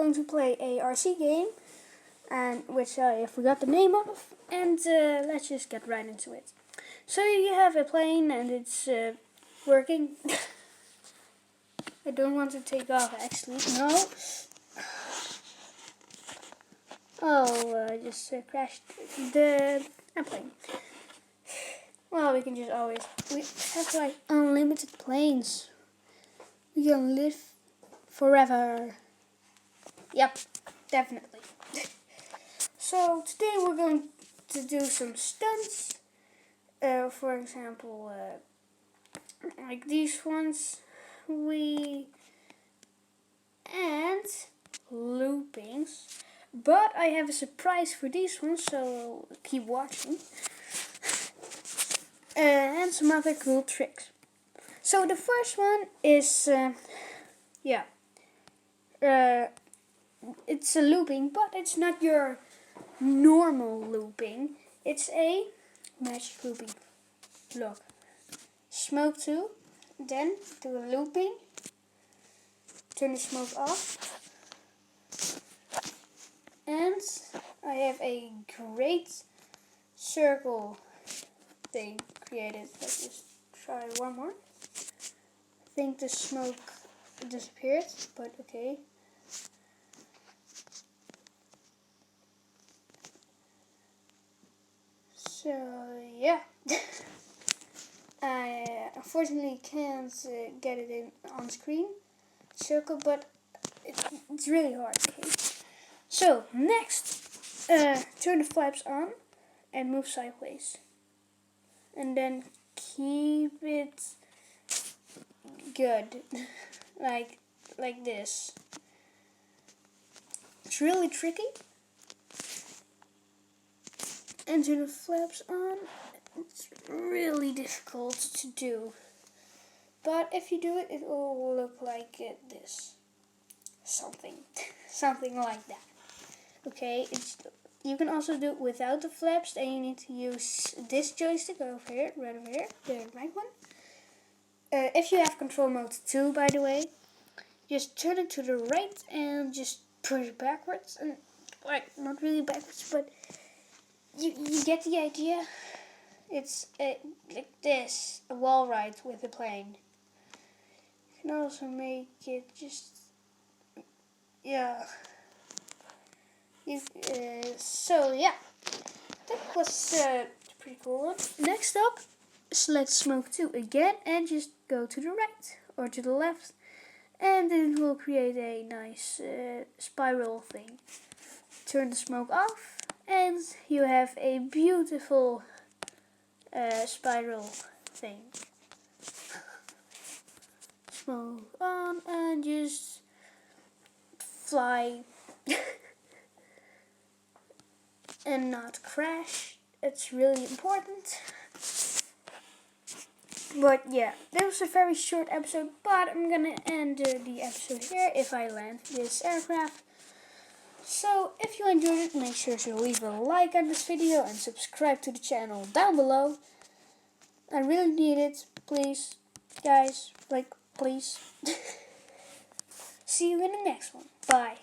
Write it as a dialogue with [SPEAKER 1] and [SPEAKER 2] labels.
[SPEAKER 1] going to play a RC game, and which I forgot the name of, and let's just get right into it. So you have a plane and it's working. I don't want to take off actually, no. Oh, I just crashed the airplane. Well, we can just we have like unlimited planes. We can live forever. Yep, definitely. So today we're going to do some stunts. For example, like these ones. And loopings. But I have a surprise for these ones, so keep watching. And some other cool tricks. So the first one is, it's a looping, but it's not your normal looping. It's a magic looping. Look, smoke 2, then do a looping, turn the smoke off, and I have a great circle thing created. Let's just try one more. I think the smoke disappeared, but okay. So yeah, I unfortunately can't get it in on screen circle, but it's really hard. Okay. So next, turn the flaps on and move sideways, and then keep it good, like this. It's really tricky. And turn the flaps on. It's really difficult to do, but if you do it, it will look like this. Something like that. Okay, you can also do it without the flaps, and you need to use this joystick over here, right over here, the right one. If you have control mode 2, by the way, just turn it to the right and just push backwards, and like not really backwards, but you get the idea. It's like this, a wall ride with a plane. You can also make it just, yeah. So yeah, that was a pretty cool one. Next up, select smoke 2 again and just go to the right or to the left, and then it will create a nice spiral thing. Turn the smoke off and you have a beautiful spiral thing. Smoke on and just fly and not crash. It's really important. But yeah, that was a very short episode, but I'm gonna end the episode here if I land this aircraft. So if you enjoyed it, make sure to leave a like on this video and subscribe to the channel down below. I really need it, please, guys, please. See you in the next one. Bye.